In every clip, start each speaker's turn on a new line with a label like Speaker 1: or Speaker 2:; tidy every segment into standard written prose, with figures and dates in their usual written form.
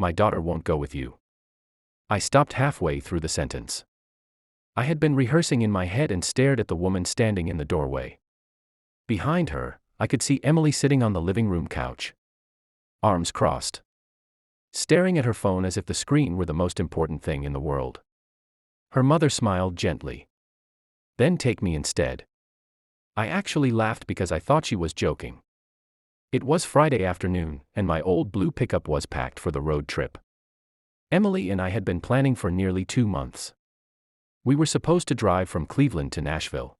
Speaker 1: My daughter won't go with you. I stopped halfway through the sentence. I had been rehearsing in my head and stared at the woman standing in the doorway. Behind her, I could see Emily sitting on the living room couch, arms crossed, staring at her phone as if the screen were the most important thing in the world. Her mother smiled gently. Then take me instead. I actually laughed because I thought she was joking. It was Friday afternoon, and my old blue pickup was packed for the road trip. Emily and I had been planning for nearly 2 months. We were supposed to drive from Cleveland to Nashville,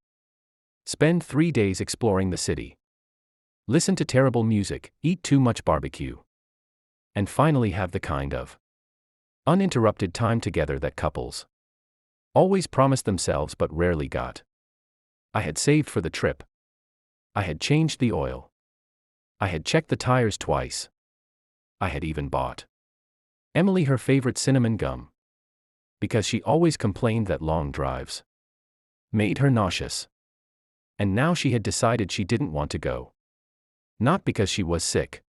Speaker 1: spend 3 days exploring the city, listen to terrible music, eat too much barbecue, and finally have the kind of uninterrupted time together that couples always promise themselves but rarely got. I had saved for the trip. I had changed the oil. I had checked the tires twice. I had even bought Emily her favorite cinnamon gum, because she always complained that long drives made her nauseous. And now she had decided she didn't want to go. Not because she was sick.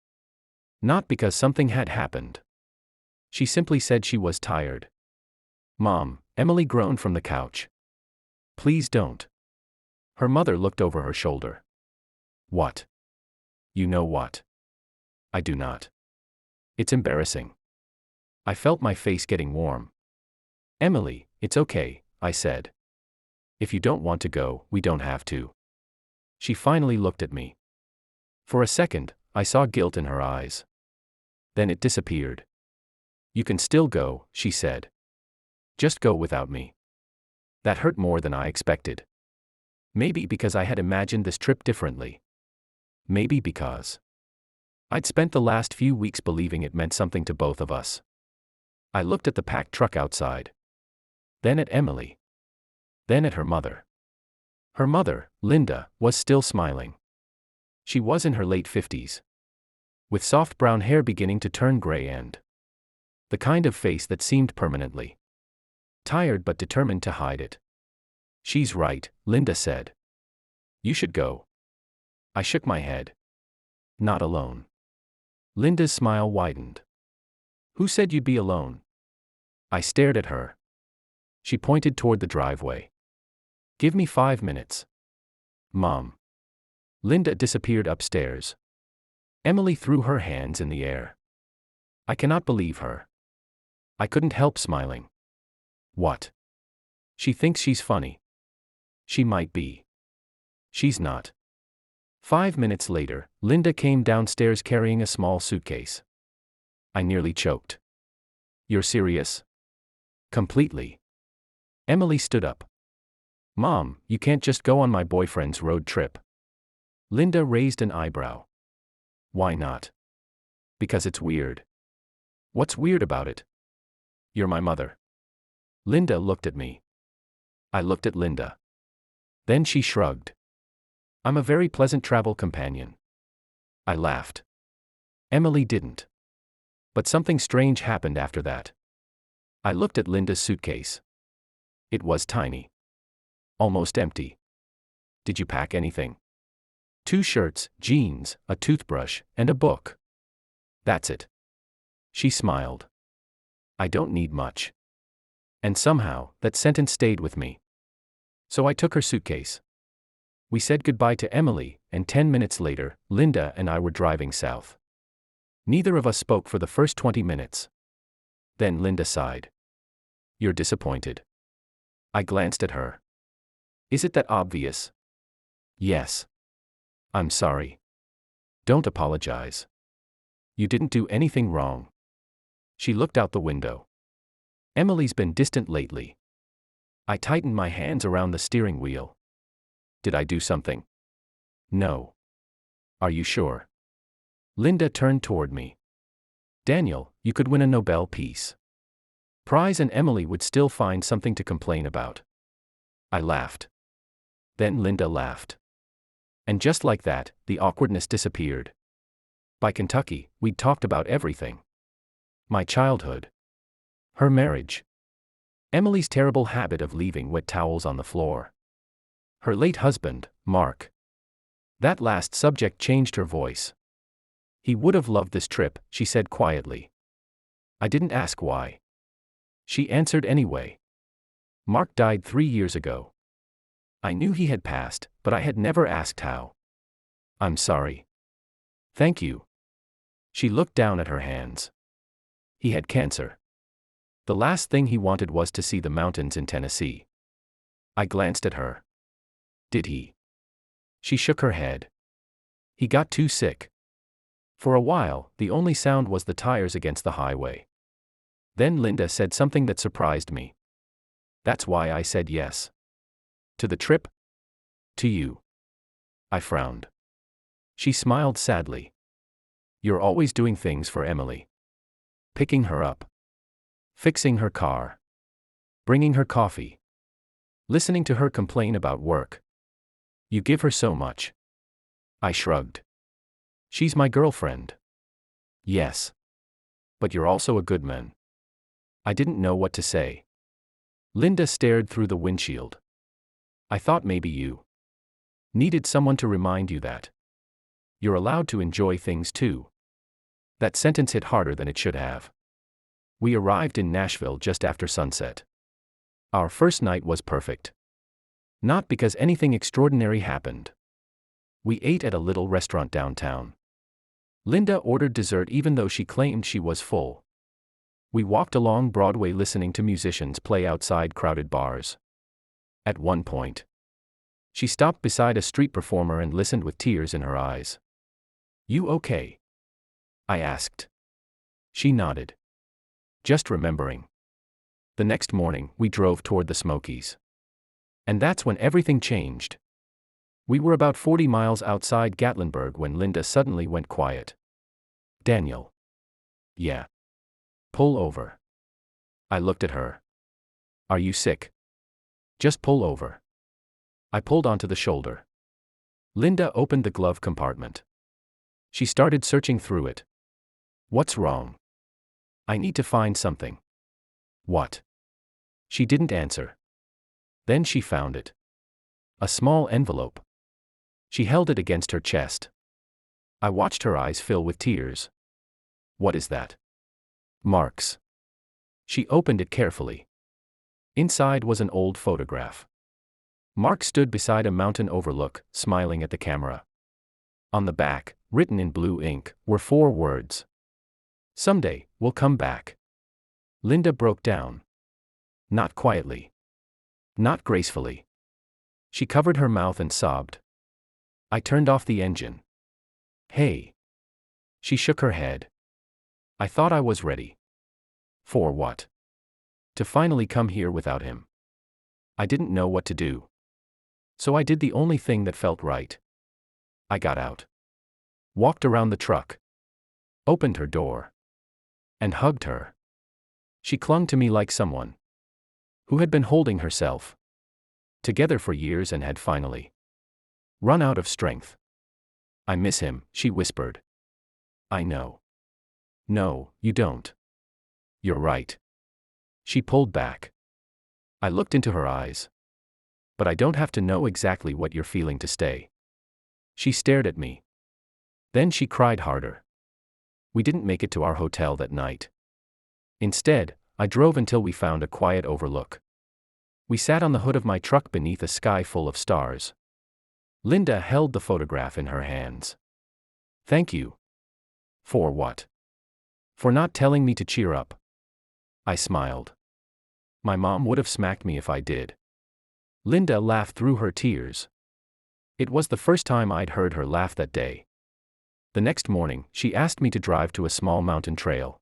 Speaker 1: Not because something had happened. She simply said she was tired. Mom, Emily groaned from the couch. Please don't. Her mother looked over her shoulder. What? You know what? I do not. It's embarrassing. I felt my face getting warm. Emily, it's okay, I said. If you don't want to go, we don't have to. She finally looked at me. For a second, I saw guilt in her eyes. Then it disappeared. You can still go, she said. Just go without me. That hurt more than I expected. Maybe because I had imagined this trip differently. Maybe because I'd spent the last few weeks believing it meant something to both of us. I looked at the packed truck outside. Then at Emily. Then at her mother. Her mother, Linda, was still smiling. She was in her late 50s. With soft brown hair beginning to turn gray and the kind of face that seemed permanently tired but determined to hide it. She's right, Linda said. You should go. I shook my head. Not alone. Linda's smile widened. Who said you'd be alone? I stared at her. She pointed toward the driveway. Give me 5 minutes. Mom. Linda disappeared upstairs. Emily threw her hands in the air. I cannot believe her. I couldn't help smiling. What? She thinks she's funny. She might be. She's not. 5 minutes later, Linda came downstairs carrying a small suitcase. I nearly choked. You're serious? Completely. Emily stood up. Mom, you can't just go on my boyfriend's road trip. Linda raised an eyebrow. Why not? Because it's weird. What's weird about it? You're my mother. Linda looked at me. I looked at Linda. Then she shrugged. I'm a very pleasant travel companion. I laughed. Emily didn't. But something strange happened after that. I looked at Linda's suitcase. It was tiny. Almost empty. Did you pack anything? 2 shirts, jeans, a toothbrush, and a book. That's it. She smiled. I don't need much. And somehow, that sentence stayed with me. So I took her suitcase. We said goodbye to Emily, and 10 minutes later, Linda and I were driving south. Neither of us spoke for the first 20 minutes. Then Linda sighed. You're disappointed. I glanced at her. Is it that obvious? Yes. I'm sorry. Don't apologize. You didn't do anything wrong. She looked out the window. Emily's been distant lately. I tightened my hands around the steering wheel. Did I do something? No. Are you sure? Linda turned toward me. Daniel, you could win a Nobel Peace Prize and Emily would still find something to complain about. I laughed. Then Linda laughed. And just like that, the awkwardness disappeared. By Kentucky, we'd talked about everything. My childhood. Her marriage. Emily's terrible habit of leaving wet towels on the floor. Her late husband, Mark. That last subject changed her voice. He would have loved this trip, she said quietly. I didn't ask why. She answered anyway. Mark died 3 years ago. I knew he had passed, but I had never asked how. I'm sorry. Thank you. She looked down at her hands. He had cancer. The last thing he wanted was to see the mountains in Tennessee. I glanced at her. Did he? She shook her head. He got too sick. For a while, the only sound was the tires against the highway. Then Linda said something that surprised me. That's why I said yes. To the trip? To you. I frowned. She smiled sadly. You're always doing things for Emily. Picking her up. Fixing her car. Bringing her coffee. Listening to her complain about work. You give her so much. I shrugged. She's my girlfriend. Yes. But you're also a good man. I didn't know what to say. Linda stared through the windshield. I thought maybe you needed someone to remind you that you're allowed to enjoy things too. That sentence hit harder than it should have. We arrived in Nashville just after sunset. Our first night was perfect. Not because anything extraordinary happened. We ate at a little restaurant downtown. Linda ordered dessert even though she claimed she was full. We walked along Broadway listening to musicians play outside crowded bars. At one point, she stopped beside a street performer and listened with tears in her eyes. You okay? I asked. She nodded. Just remembering. The next morning, we drove toward the Smokies. And that's when everything changed. We were about 40 miles outside Gatlinburg when Linda suddenly went quiet. Daniel. Yeah. Pull over. I looked at her. Are you sick? Just pull over. I pulled onto the shoulder. Linda opened the glove compartment. She started searching through it. What's wrong? I need to find something. What? She didn't answer. Then she found it. A small envelope. She held it against her chest. I watched her eyes fill with tears. What is that? Mark's. She opened it carefully. Inside was an old photograph. Mark stood beside a mountain overlook, smiling at the camera. On the back, written in blue ink, were 4 words. Someday, we'll come back. Linda broke down. Not quietly. Not gracefully. She covered her mouth and sobbed. I turned off the engine. Hey. She shook her head. I thought I was ready. For what? To finally come here without him. I didn't know what to do. So I did the only thing that felt right. I got out. Walked around the truck. Opened her door. And hugged her. She clung to me like someone who had been holding herself together for years and had finally run out of strength. I miss him, she whispered. I know. No, you don't. You're right. She pulled back. I looked into her eyes. But I don't have to know exactly what you're feeling to stay. She stared at me. Then she cried harder. We didn't make it to our hotel that night. Instead, I drove until we found a quiet overlook. We sat on the hood of my truck beneath a sky full of stars. Linda held the photograph in her hands. Thank you. For what? For not telling me to cheer up. I smiled. My mom would have smacked me if I did. Linda laughed through her tears. It was the first time I'd heard her laugh that day. The next morning, she asked me to drive to a small mountain trail.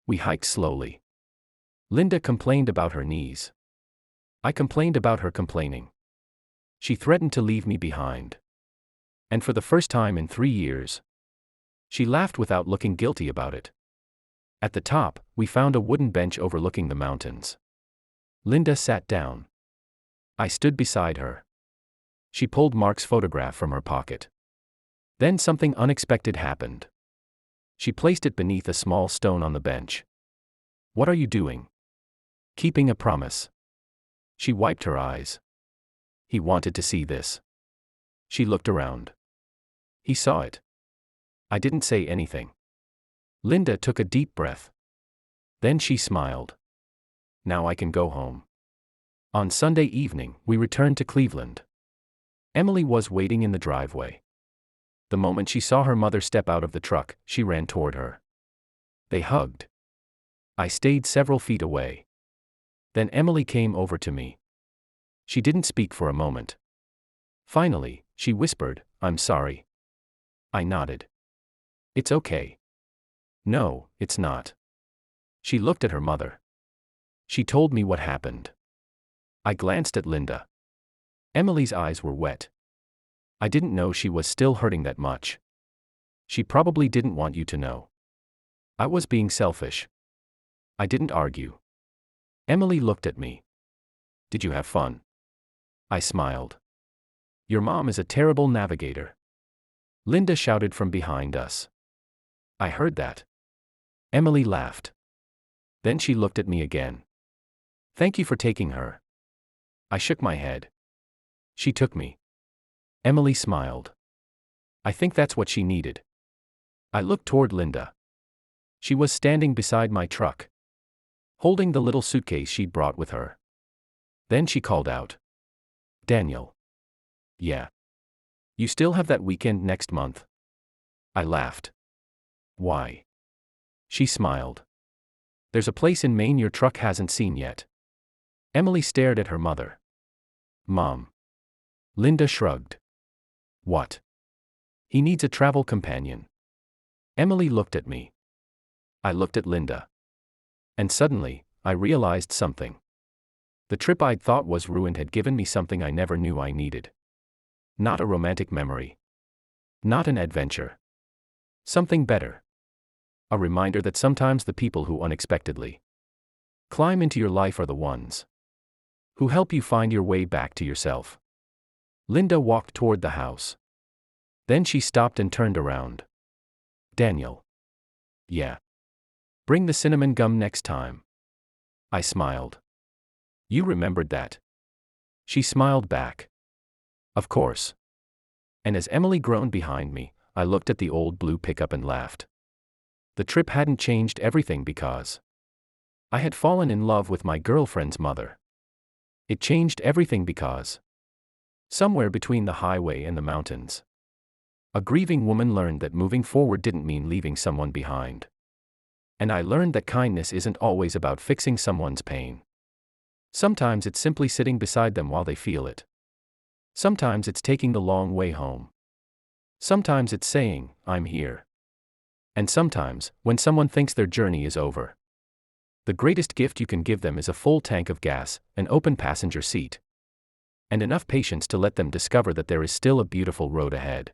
Speaker 1: We hiked slowly. Linda complained about her knees. I complained about her complaining. She threatened to leave me behind. And for the first time in 3 years, she laughed without looking guilty about it. At the top, we found a wooden bench overlooking the mountains. Linda sat down. I stood beside her. She pulled Mark's photograph from her pocket. Then something unexpected happened. She placed it beneath a small stone on the bench. What are you doing? Keeping a promise. She wiped her eyes. He wanted to see this. She looked around. He saw it. I didn't say anything. Linda took a deep breath. Then she smiled. Now I can go home. On Sunday evening, we returned to Cleveland. Emily was waiting in the driveway. The moment she saw her mother step out of the truck, she ran toward her. They hugged. I stayed several feet away. Then Emily came over to me. She didn't speak for a moment. Finally, she whispered, "I'm sorry." I nodded. "It's okay." "No, it's not." She looked at her mother. She told me what happened. I glanced at Linda. Emily's eyes were wet. I didn't know she was still hurting that much. She probably didn't want you to know. I was being selfish. I didn't argue. Emily looked at me. "Did you have fun?" I smiled. "Your mom is a terrible navigator." Linda shouted from behind us. I heard that. Emily laughed. Then she looked at me again. "Thank you for taking her." I shook my head. "She took me." Emily smiled. "I think that's what she needed." I looked toward Linda. She was standing beside my truck, holding the little suitcase she'd brought with her. Then she called out, "Daniel." "Yeah. You still have that weekend next month?" I laughed. "Why?" She smiled. "There's a place in Maine your truck hasn't seen yet." Emily stared at her mother. "Mom." Linda shrugged. "What?" "He needs a travel companion." Emily looked at me. I looked at Linda. And suddenly, I realized something. The trip I'd thought was ruined had given me something I never knew I needed. Not a romantic memory. Not an adventure. Something better. A reminder that sometimes the people who unexpectedly climb into your life are the ones who help you find your way back to yourself. Linda walked toward the house. Then she stopped and turned around. "Daniel." "Yeah. Bring the cinnamon gum next time." I smiled. "You remembered that." She smiled back. "Of course." And as Emily groaned behind me, I looked at the old blue pickup and laughed. The trip hadn't changed everything because I had fallen in love with my girlfriend's mother. It changed everything because somewhere between the highway and the mountains, a grieving woman learned that moving forward didn't mean leaving someone behind. And I learned that kindness isn't always about fixing someone's pain. Sometimes it's simply sitting beside them while they feel it. Sometimes it's taking the long way home. Sometimes it's saying, "I'm here." And sometimes, when someone thinks their journey is over, the greatest gift you can give them is a full tank of gas, an open passenger seat, and enough patience to let them discover that there is still a beautiful road ahead.